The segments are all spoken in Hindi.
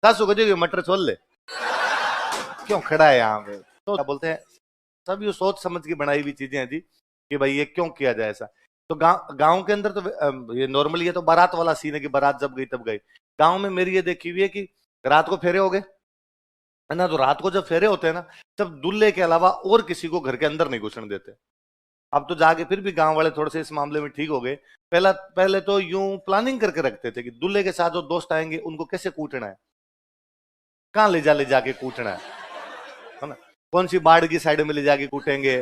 सासू को जो मटर छोल ले, क्यों खड़ा है यहाँ पे? तो बोलते हैं सब ये सोच समझ के बनाई हुई चीजें हैं जी कि भाई ये क्यों किया जाए ऐसा। तो गांव के अंदर तो ये नॉर्मली, ये तो बारात वाला सीन है कि बारात जब गई तब गई। गांव में मेरी ये देखी हुई है कि रात को फेरे हो गए है ना, तो रात को जब फेरे होते हैं ना, तब दूल्हे के अलावा और किसी को घर के अंदर नहीं घुसने देते। अब तो जाके फिर भी गांव वाले थोड़े से इस मामले में ठीक हो गए। पहले तो यूं प्लानिंग करके रखते थे कि दूल्हे के साथ जो दोस्त आएंगे उनको कैसे कूटना है, कहाँ ले जाके कूटना है ना, कौन सी बाड़ की साइड में ले जाके कूटेंगे,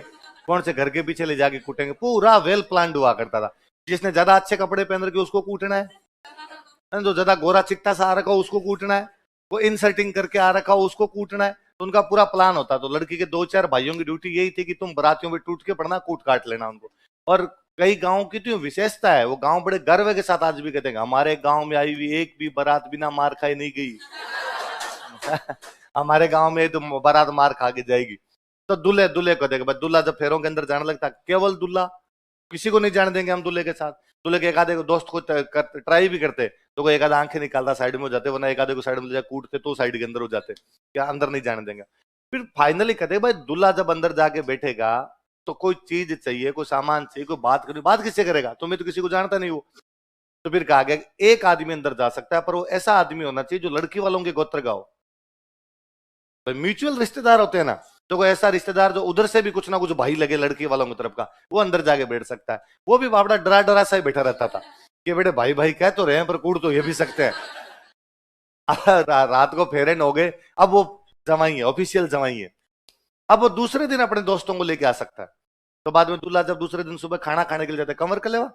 कौन से घर के पीछे ले जाके कूटेंगे, पूरा वेल प्लान हुआ करता था। जिसने ज्यादा अच्छे कपड़े पहन रखे उसको कूटना है, जो ज्यादा गोरा चिट्टा सा आ रखा हो उसको कूटना है, वो इनसर्टिंग करके आ रखा हो उसको कूटना है। तो उनका पूरा प्लान होता। तो लड़की के 2-4 भाइयों की ड्यूटी यही थी कि तुम बरातियों में टूट के पड़ना, कूट काट लेना उनको। और कई गांव की तो विशेषता है, वो गांव बड़े गर्व के साथ आज भी कहते हैं हमारे गांव में आई हुई एक भी बारात बिना मार खाए नहीं गई। हमारे गांव में तो बारात मार खा के जाएगी। तो दूल्हे को देखे, दूल्हा जब फेरों के अंदर जाने लगता, केवल दूल्हा, किसी को नहीं जाने देंगे हम दूल्हे के साथ। दूल्हे के एक आधे को दोस्त को ट्राई भी करते तो कोई एक आधा आंखें निकालता साइड में हो जाते, वरना एक आधे को साइड में ले जाकर कूटते तो साइड के अंदर हो जाते, क्या अंदर नहीं जाने देंगे। फिर फाइनली कहते भाई दूल्हा जब अंदर जाके बैठेगा तो कोई चीज चाहिए, कोई सामान चाहिए, कोई बात करनी, बात किससे करेगा, तुम्हें तो किसी को जानता नहीं हो। तो फिर कहा गया एक आदमी अंदर जा सकता है, पर वो ऐसा आदमी होना चाहिए जो लड़की वालों के गोत्र का हो। म्यूचुअल रिश्तेदार होते हैं ना, तो कोई ऐसा रिश्तेदार जो उधर से भी कुछ ना कुछ भाई लगे लड़की वालों की तरफ का, वो अंदर जाके बैठ सकता है। वो भी बाबड़ा डरा डरा सा ही बैठा रहता था कि बेटे भाई भाई कह तो रहे हैं पर कूट तो ये भी सकते हैं। रात को फेरे न हो गए, अब वो जमाई है, ऑफिशियल जमाई है। अब वो दूसरे दिन अपने दोस्तों को लेके आ सकता है। तो बाद में दूल्हा जब दूसरे दिन सुबह खाना खाने के लिए जाता है, कमर कलेवा,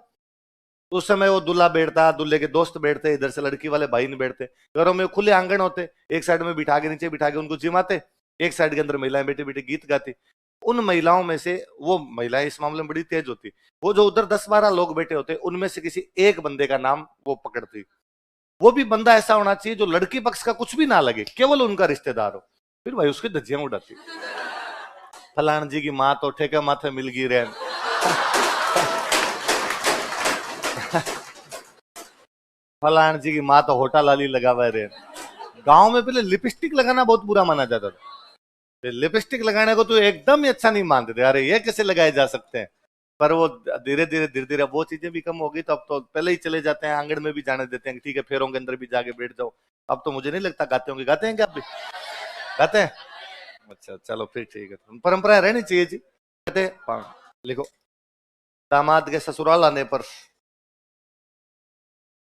तो उस समय वो दूल्हा बैठता, दूल्हे के दोस्त बैठते, इधर से लड़की वाले भाई नहीं बैठते। घरों में खुले आंगन होते, एक साइड में बिठा के नीचे बिठा के उनको जिमाते, एक साइड के अंदर महिलाएं बैठी बैठी गीत गाती। उन महिलाओं में से, वो महिलाएं इस मामले में बड़ी तेज होती, वो जो उधर 10-12 लोग बैठे होते उनमें से किसी एक बंदे का नाम वो पकड़ती। वो भी बंदा ऐसा होना चाहिए जो लड़की पक्ष का कुछ भी ना लगे, केवल उनका रिश्तेदार हो। फिर भाई उसकी धज्जियां उड़ाती, फलान जी की माँ तो ठेके माथे मिल गई रे, फलान जी की माँ तो होटल लाली लगा हुआ रे। गांव में पहले लिपस्टिक लगाना बहुत बुरा माना जाता था। लिपस्टिक लगाने को तो एकदम ही अच्छा नहीं मानते थे, अरे ये कैसे लगाए जा सकते हैं। पर वो धीरे धीरे वो चीजें भी कम हो गई, तो अब तो पहले ही चले जाते हैं, आंगन में भी जाने देते हैं, ठीक है फेरों के अंदर भी जाके बैठ जाओ। अब तो मुझे नहीं लगता गाते होंगे, गाते हैं क्या आप भी? गाते हैं, अच्छा चलो फिर ठीक है, परंपरा रहनी चाहिए जी। कहते लिखो, दामाद के ससुराल आने पर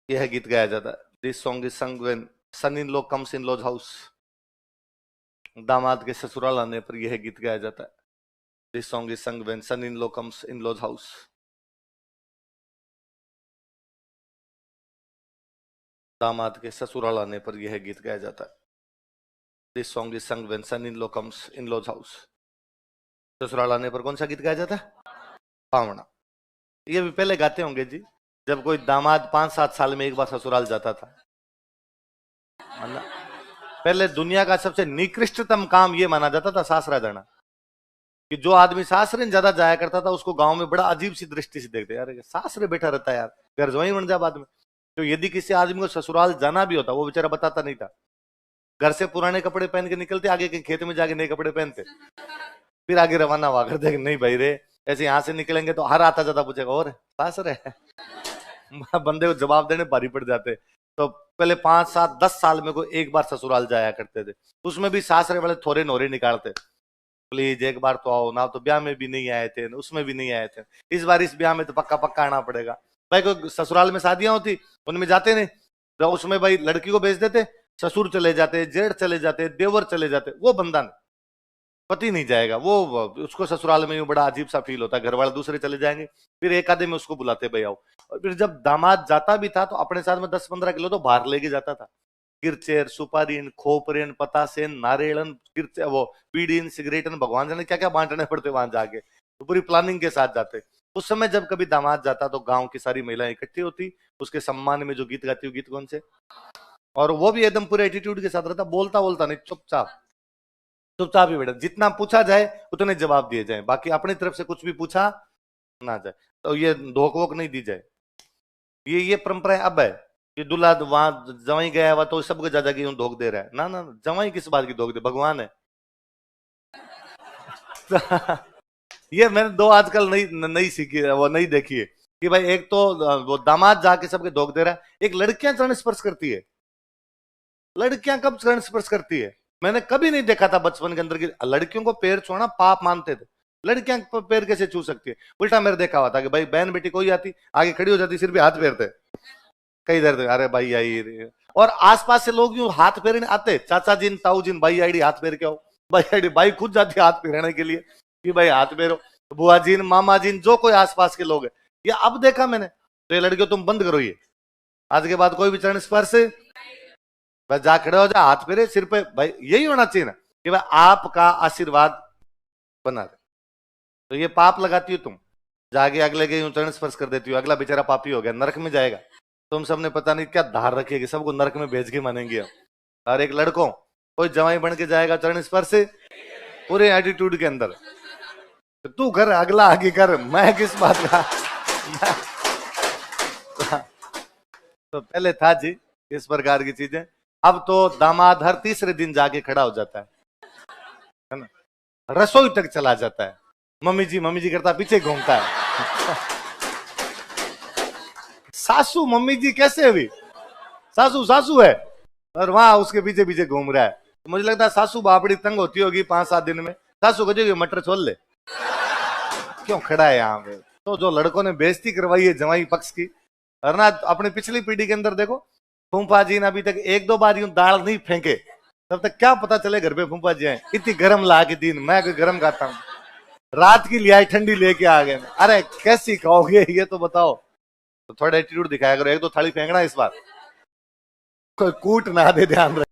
यह गीत गाया जाता है। This song is sung when son in law comes in law's house. दामाद के ससुराल आने पर यह गीत गाया जाता है। This song is sung when son in law comes in law's house. दामाद के ससुराल आने पर यह गीत गाया जाता है। This song is sung when son in law comes in law's house. ससुराल आने पर कौन सा गीत गाया जाता है? पावना। ये भी पहले गाते होंगे जी, जब कोई दामाद 5-7 साल में एक बार ससुराल जाता था। पहले दुनिया का सबसे निकृष्टतम काम ये माना जाता था सासरा जाना, कि जो आदमी सासरे ज्यादा जाया करता था उसको गांव में बड़ा अजीब सी दृष्टि से देखते, यार सासरे बैठा रहता है यार, घर ज्वाई बन जा बाद में। तो यदि किसी आदमी को ससुराल जाना भी होता, वो बेचारा बताता नहीं था। घर से पुराने कपड़े पहन के निकलते, आगे के खेत में जाके नए कपड़े पहनते, फिर आगे रवाना हुआ करते, नहीं भाई रे ऐसे यहां से निकलेंगे तो हर आता जाता पूछेगा और सासरे बंदे को जवाब देने भारी पड़ जाते। तो पहले 5-7-10 साल में को एक बार ससुराल जाया करते थे, उसमें भी सासरे वाले थोड़े नोरे निकालते, प्लीज एक बार तो आओ ना, तो ब्याह में भी नहीं आए थे, उसमें भी नहीं आए थे, इस बार इस ब्याह में तो पक्का पक्का आना पड़ेगा। भाई कोई ससुराल में शादियां होती उनमें जाते नहीं, तो उसमें भाई लड़की को भेज देते, ससुर चले जाते, जेठ चले जाते, देवर चले जाते, वो बंदा नहीं, पति नहीं जाएगा। वो उसको ससुराल में बड़ा अजीब सा फील होता है, घर वाले दूसरे चले जाएंगे, फिर एक आधे में उसको बुलाते भाई आओ। और फिर जब दामाद जाता भी था तो अपने साथ में 10-15 किलो तो बाहर लेके जाता था, किरचेर, सुपारीन, खोपरेन, पतासेन, नारियलन, वो बीड़ीन, सिगरेटन, भगवान जाने क्या क्या बांटने पड़ते वहां जाके, तो पूरी प्लानिंग के साथ जाते। उस समय जब कभी दामाद जाता तो गांव की सारी महिलाएं इकट्ठी होती, उसके सम्मान में जो गीत गाती, वो गीत कौन से, और वो भी एकदम पूरे एटीट्यूड के साथ रहता, बोलता बोलता नहीं, चुपचाप चुपचाप ही बेटा, जितना पूछा जाए उतने जवाब दिए जाए, बाकी अपनी तरफ से कुछ भी पूछा ना जाए, तो ये धोख वोक नहीं दी जाए। ये परंपराएं अब है, कि दूल्हा वहां जवाई गया हुआ तो सबको जा की धोख दे रहा है। ना ना, जवाई किस बात की धोख दे, भगवान है। ये मैंने दो आजकल नई नई सीखी है, वो नई देखी है कि भाई एक तो वो दामाद जाके सबके धोख दे रहा है, एक लड़कियां चरण स्पर्श करती है। लड़कियां कब चरण स्पर्श करती है? मैंने कभी नहीं देखा था बचपन के अंदर की लड़कियों को पैर छूना पाप मानते थे। लड़कियां पैर कैसे छू सकती है? उल्टा मेरे देखा हुआ था कि भाई बहन बेटी कोई आती आगे खड़ी हो जाती, सिर पे हाथ फेरते, कई दर्द, अरे भाई आई। और आसपास से लोग यूं हाथ फेरने आते, चाचा जी ताऊ जी भाई आईडी हाथ फेर के आओ, भाई आईडी भाई खुद जाती हाथ फेरने के लिए कि भाई हाथ फेरो। बुआ जी मामा जी जो कोई आसपास के लोग है, ये अब देखा मैंने। तो ये लड़कियों तुम बंद करो, ये आज के बाद कोई भी चरण स्पर्श, बस जा खड़े हो जा, हाथ फेरे सिर पे, भाई यही होना चाहिए ना कि भाई आपका आशीर्वाद बना रहे। तो ये पाप लगाती हो तुम, जाके अगले के यूं चरण स्पर्श कर देती हो, अगला बेचारा पापी हो गया, नरक में जाएगा। तुम सबने पता नहीं क्या धार रखी है कि सबको नरक में भेज के मानेंगे हम। और एक लड़कों कोई जवाई बन के जाएगा चरण स्पर्श से पूरे एटीट्यूड के अंदर, तो तू कर अगला आगे कर, मैं किस बात का। तो पहले था जी इस प्रकार की चीजें। अब तो दामाद हर तीसरे दिन जाके खड़ा हो जाता है ना, रसोई तक चला जाता है, मम्मी जी करता पीछे घूमता है। सासू मम्मी जी कैसे हुई? सासू सासू है और वहां उसके पीछे पीछे घूम रहा है। तो मुझे लगता है सासू बापड़ी तंग होती होगी 5-7 दिन में, सासू को जो मटर छोड़ ले, क्यों खड़ा है यहाँ पे। तो जो लड़कों ने बेइज्जती करवाई है जवाई पक्ष की, वरना अपनी पिछली पीढ़ी के अंदर देखो, फूफा जी ने अभी तक 1-2 बार यूं दाल नहीं फेंके, तब तक क्या पता चले घर पे फूफा जी आए, इतनी गर्म ला के दिन, मैं कोई गर्म खाता हूँ, रात की लिया ठंडी लेके आ गए। अरे कैसी खाओगे ये तो बताओ। तो थोड़ा एटीट्यूड दिखाया करो, 1-2 थाली फेंकना इस बार, कोई कूट ना दे, ध्यान रख।